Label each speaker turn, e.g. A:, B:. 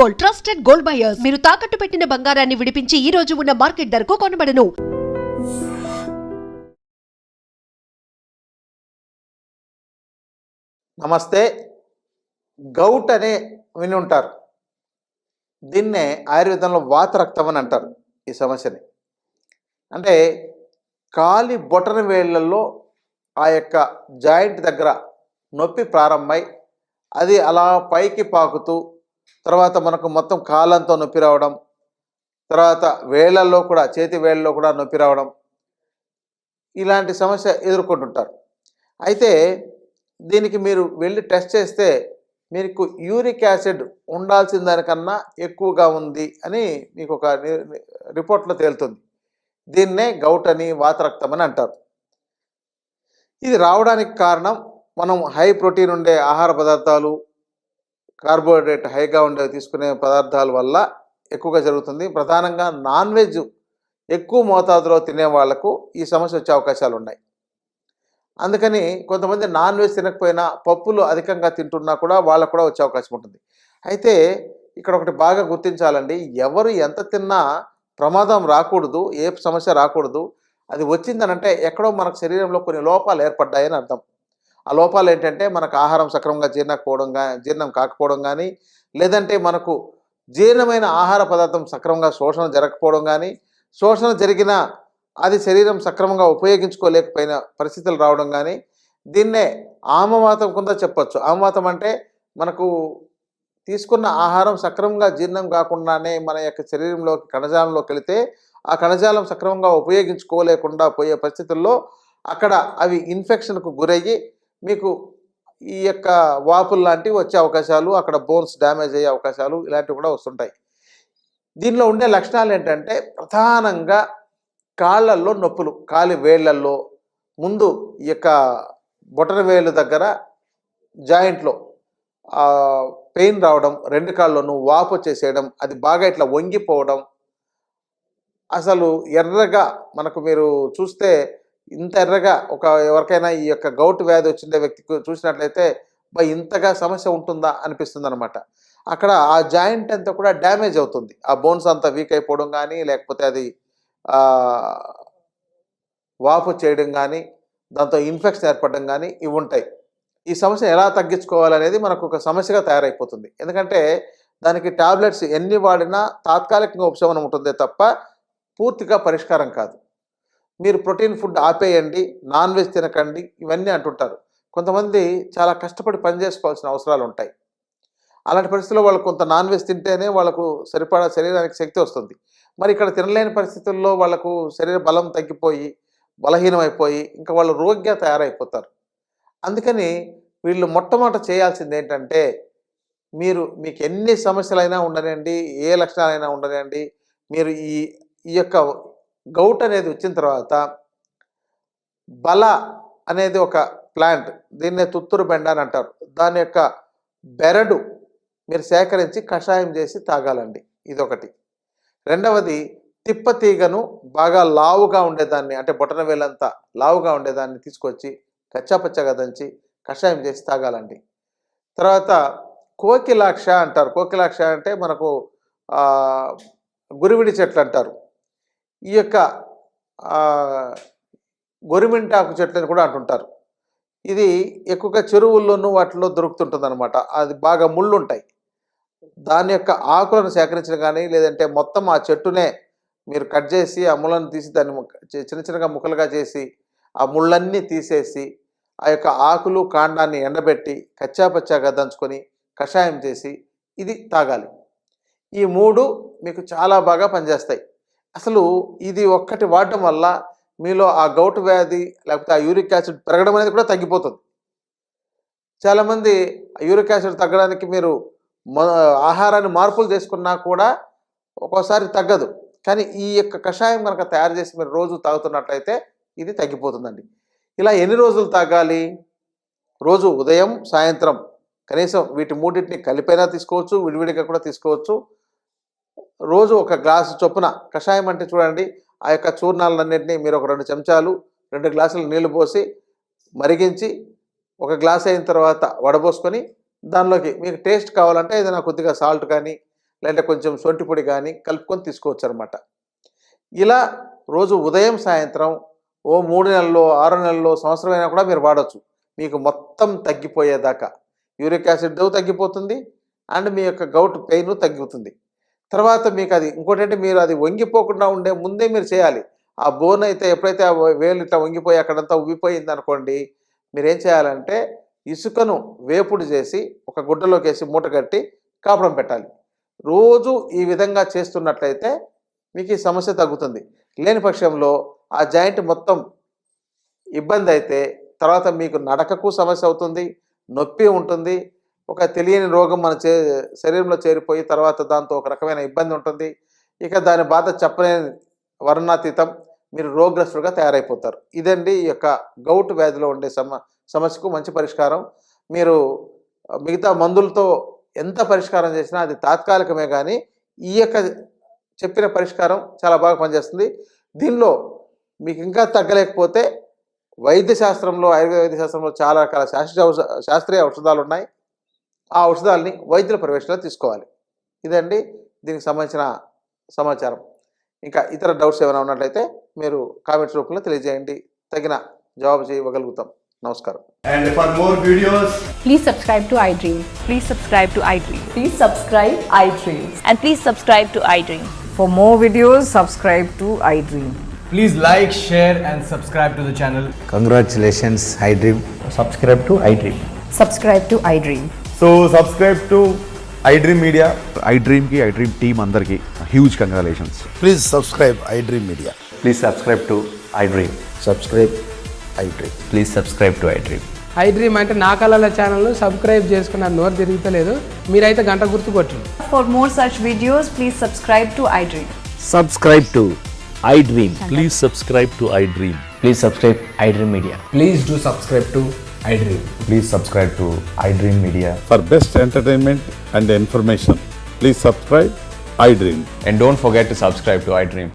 A: Gold, trusted gold buyers. మీరు తాకట్టు పెట్టిన బంగారాన్ని విడిపించి ఈ రోజు ఉన్న మార్కెట్ ధరకు కొనబడను.
B: నమస్తే. గౌట్ అనే విని ఉంటారు. దీన్నే ఆయుర్వేదంలో వాత రక్తం అని అంటారు. ఈ సమస్యని అంటే కాలి బొటన వేళ్లలో ఆ యొక్క జాయింట్ దగ్గర నొప్పి ప్రారంభమై అది అలా పైకి పాకుతూ తర్వాత మనకు మొత్తం కాలంతో నొప్పి రావడం, తర్వాత వేళ్లలో కూడా చేతి వేళ్ళలో కూడా నొప్పి రావడం, ఇలాంటి సమస్య ఎదుర్కొంటుంటారు. అయితే దీనికి మీరు వెళ్ళి టెస్ట్ చేస్తే మీకు యూరిక్ యాసిడ్ ఉండాల్సిన దానికన్నా ఎక్కువగా ఉంది అని మీకు ఒక రిపోర్ట్లో తేలుతుంది. దీన్నే గౌట్ అని వాత రక్తం అని అంటారు. ఇది రావడానికి కారణం మనం హై ప్రోటీన్ ఉండే ఆహార పదార్థాలు, కార్బోహైడ్రేట్ హైగా ఉండే తీసుకునే పదార్థాల వల్ల ఎక్కువగా జరుగుతుంది. ప్రధానంగా నాన్ వెజ్ ఎక్కువ మోతాదులో తినే వాళ్లకు ఈ సమస్య వచ్చే అవకాశాలు ఉన్నాయి. అందుకని కొంతమంది నాన్ వెజ్ తినకపోయినా పప్పులు అధికంగా తింటున్నా కూడా వాళ్ళకు కూడా వచ్చే అవకాశం ఉంటుంది. అయితే ఇక్కడ ఒకటి బాగా గుర్తించాలండి, ఎవరు ఎంత తిన్నా ప్రమాదం రాకూడదు, ఏ సమస్య రాకూడదు. అది వచ్చిందనంటే ఎక్కడో మనకు శరీరంలో కొన్ని లోపాలు ఏర్పడ్డాయని అర్థం. ఆ లోపాలు ఏంటంటే మనకు ఆహారం సక్రమంగా జీర్ణం కాకపోవడం కానీ, లేదంటే మనకు జీర్ణమైన ఆహార పదార్థం సక్రమంగా శోషణ జరగకపోవడం కానీ, శోషణ జరిగినా అది శరీరం సక్రమంగా ఉపయోగించుకోలేకపోయిన పరిస్థితులు రావడం కానీ, దీన్నే ఆమవాతం కింద చెప్పచ్చు. ఆమవాతం అంటే మనకు తీసుకున్న ఆహారం సక్రమంగా జీర్ణం కాకుండానే మన యొక్క శరీరంలోకి కణజాలంలోకి వెళితే ఆ కణజాలం సక్రమంగా ఉపయోగించుకోలేకుండా పోయే పరిస్థితుల్లో అక్కడ అవి ఇన్ఫెక్షన్కు గురయ్యి మీకు ఈ యొక్క వాపులు లాంటివి వచ్చే అవకాశాలు, అక్కడ బోన్స్ డ్యామేజ్ అయ్యే అవకాశాలు ఇలాంటివి కూడా వస్తుంటాయి. దీనిలో ఉండే లక్షణాలు ఏంటంటే ప్రధానంగా కాళ్ళల్లో నొప్పులు, కాలి వేళ్లల్లో ముందు ఈ యొక్క బొటన వేలు దగ్గర జాయింట్లో పెయిన్ రావడం, రెండు కాళ్ళలోనూ వాపు వచ్చేసేయడం, అది బాగా ఇట్లా వంగిపోవడం, అసలు ఎర్రగా మనకు మీరు చూస్తే ఇంత ఎర్రగా ఎవరికైనా ఈ యొక్క గౌట్ వ్యాధి వచ్చిన వ్యక్తికి చూసినట్లయితే ఇంతగా సమస్య ఉంటుందా అనిపిస్తుంది అనమాట. అక్కడ ఆ జాయింట్ అంతా కూడా డ్యామేజ్ అవుతుంది. ఆ బోన్స్ అంతా వీక్ అయిపోవడం కానీ, లేకపోతే అది వాపు చేయడం కానీ, దాంతో ఇన్ఫెక్షన్ ఏర్పడడం కానీ ఇవి ఉంటాయి. ఈ సమస్య ఎలా తగ్గించుకోవాలనేది మనకు ఒక సమస్యగా తయారైపోతుంది. ఎందుకంటే దానికి టాబ్లెట్స్ ఎన్ని వాడినా తాత్కాలికంగా ఉపశమనం ఉంటుందే తప్ప పూర్తిగా పరిష్కారం కాదు. మీరు ప్రోటీన్ ఫుడ్ ఆపేయండి, నాన్ వెజ్ తినకండి, ఇవన్నీ అంటుంటారు. కొంతమంది చాలా కష్టపడి పనిచేసుకోవాల్సిన అవసరాలు ఉంటాయి. అలాంటి పరిస్థితుల్లో వాళ్ళు కొంత నాన్ వెజ్ తింటేనే వాళ్ళకు సరిపడా శరీరానికి శక్తి వస్తుంది. మరి ఇక్కడ తినలేని పరిస్థితుల్లో వాళ్ళకు శరీర బలం తగ్గిపోయి బలహీనమైపోయి ఇంకా వాళ్ళు రోగిగా తయారైపోతారు. అందుకని వీళ్ళు మొట్టమొదట చేయాల్సింది ఏంటంటే, మీకు ఎన్ని సమస్యలైనా ఉండనండి, ఏ లక్షణాలైనా ఉండనండి, మీరు ఈ యొక్క గౌట్ అనేది వచ్చిన తర్వాత బల అనేది ఒక ప్లాంట్, దీన్నే తుత్తూరు బెండ అని అంటారు. దాని యొక్క బెరడు మీరు సేకరించి కషాయం చేసి తాగాలండి. ఇదొకటి. రెండవది తిప్పతీగను బాగా లావుగా ఉండేదాన్ని, అంటే బొటన వేలంతా లావుగా ఉండేదాన్ని తీసుకొచ్చి కచ్చాపచ్చగా దంచి కషాయం చేసి తాగాలండి. తర్వాత కోకిలాక్ష అంటారు. కోకిలాక్ష అంటే మనకు గురివిడి చెట్లు అంటారు. ఈ యొక్క గొరిమింటాకు చెట్లని కూడా అంటుంటారు. ఇది ఎక్కువగా చెరువుల్లోనూ వాటిలో దొరుకుతుంటుంది అనమాట. అది బాగా ముళ్ళు ఉంటాయి. దాని యొక్క ఆకులను సేకరించడం కానీ, లేదంటే మొత్తం ఆ చెట్టునే మీరు కట్ చేసి ఆ ముళ్ళను తీసి దాన్ని చిన్న చిన్నగా ముక్కలుగా చేసి ఆ ముళ్ళన్నీ తీసేసి ఆ యొక్క ఆకులు కాండాన్ని ఎండబెట్టి కచ్చాపచ్చాగా దంచుకొని కషాయం చేసి ఇది తాగాలి. ఈ మూడు మీకు చాలా బాగా పనిచేస్తాయి. అసలు ఇది ఒక్కటి వాడటం వల్ల మీలో ఆ గౌట్ వ్యాధి లేకపోతే ఆ యూరిక్ యాసిడ్ పెరగడం అనేది కూడా తగ్గిపోతుంది. చాలామంది యూరిక్ యాసిడ్ తగ్గడానికి మీరు ఆహారాన్ని మార్పులు చేసుకున్నా కూడా ఒక్కోసారి తగ్గదు. కానీ ఈ యొక్క కషాయం కనుక తయారు చేసి మీరు రోజు తాగుతున్నట్లయితే ఇది తగ్గిపోతుందండి. ఇలా ఎన్ని రోజులు తాగాలి? రోజు ఉదయం, సాయంత్రం కనీసం వీటి మూడింటిని కలిపైనా తీసుకోవచ్చు, విడివిడిగా కూడా తీసుకోవచ్చు. రోజు ఒక గ్లాసు చొప్పున కషాయం అంటే చూడండి, ఆ యొక్క చూర్ణాలన్నింటినీ మీరు ఒక 2 చెంచాలు 2 గ్లాసులు నీళ్లు పోసి మరిగించి ఒక గ్లాస్ అయిన తర్వాత వడబోసుకొని దానిలోకి మీకు టేస్ట్ కావాలంటే ఏదైనా కొద్దిగా సాల్ట్ కానీ లేదంటే కొంచెం సొంటి పొడి కానీ కలుపుకొని తీసుకోవచ్చు అనమాట. ఇలా రోజు ఉదయం సాయంత్రం 3 నెలల్లో 6 నెలల్లో సంవత్సరం అయినా కూడా మీరు వాడచ్చు. మీకు మొత్తం తగ్గిపోయేదాకా యూరిక్ యాసిడ్ తగ్గిపోతుంది అండ్ మీ యొక్క గౌట్ పెయిన్ తగ్గుతుంది. తర్వాత మీకు అది ఇంకోటంటే మీరు అది వంగిపోకుండా ఉండే ముందే మీరు చేయాలి. ఆ బోన్ అయితే ఎప్పుడైతే ఆ వేలు ఇట్లా వంగిపోయి అక్కడంతా ఉబ్బిపోయింది అనుకోండి, మీరేం చేయాలంటే ఇసుకను వేపుడు చేసి ఒక గుడ్డలోకి వేసి మూట కట్టి కాపడం పెట్టాలి. రోజు ఈ విధంగా చేస్తున్నట్లయితే మీకు ఈ సమస్య తగ్గుతుంది. లేని పక్షంలో ఆ జాయింట్ మొత్తం ఇబ్బంది అయితే తర్వాత మీకు నడకకు సమస్య అవుతుంది, నొప్పి ఉంటుంది, ఒక తెలియని రోగం మన శరీరంలో చేరిపోయి తర్వాత దాంతో ఒక రకమైన ఇబ్బంది ఉంటుంది. ఇక దాని బాధ చెప్పలేని వర్ణాతీతం, మీరు రోగగ్రస్తులుగా తయారైపోతారు. ఇదండి ఈ యొక్క గౌట్ వ్యాధిలో ఉండే సమస్యకు మంచి పరిష్కారం. మీరు మిగతా మందులతో ఎంత పరిష్కారం చేసినా అది తాత్కాలికమే, కానీ ఈ యొక్క చెప్పిన పరిష్కారం చాలా బాగా పనిచేస్తుంది. దీనిలో మీకు ఇంకా తగ్గలేకపోతే వైద్య శాస్త్రంలో, ఆయుర్వేద వైద్య శాస్త్రంలో చాలా రకాల శాస్త్రీయ ఔషధాలు ఉన్నాయి. ఆ ఔషధాలని వైద్యుల పర్యవేక్షణలో తీసుకోవాలి. ఇదండి దీనికి సంబంధించిన సమాచారం. ఇంకా ఇతర డౌట్స్ ఏమైనా ఉన్నట్లయితే మీరు కామెంట్స్ రూపంలో తెలియజేయండి, తగిన జవాబు చేయగలుగుతాం. నమస్కారం.
C: And for more videos,
D: Please subscribe to iDream.
E: Please subscribe to iDream.
D: Please subscribe iDream.
E: And please subscribe to iDream.
F: For more videos, subscribe to iDream.
C: please like, share and subscribe to the channel.
G: Congratulations, iDream.
H: Subscribe to iDream.
D: Subscribe to iDream.
H: So subscribe to iDream Media.
I: iDream की iDream team अंदर की huge congratulations.
G: Please subscribe iDream Media.
H: Please subscribe to iDream.
G: Subscribe iDream.
H: Please subscribe to iDream.
J: iDream అంటే నా కళల channel subscribe చేసుకున్న నోరు తిరుగుతలేదు, మీరైతే గంట గుర్తు కొట్టండి.
D: For more such videos, please subscribe to iDream.
H: Subscribe to iDream.
K: Please subscribe to iDream.
H: Please subscribe iDream Media.
C: Please do subscribe to iDream.
H: Please subscribe to iDream Media.
I: For best entertainment and information, please subscribe iDream.
H: And don't forget to subscribe to iDream.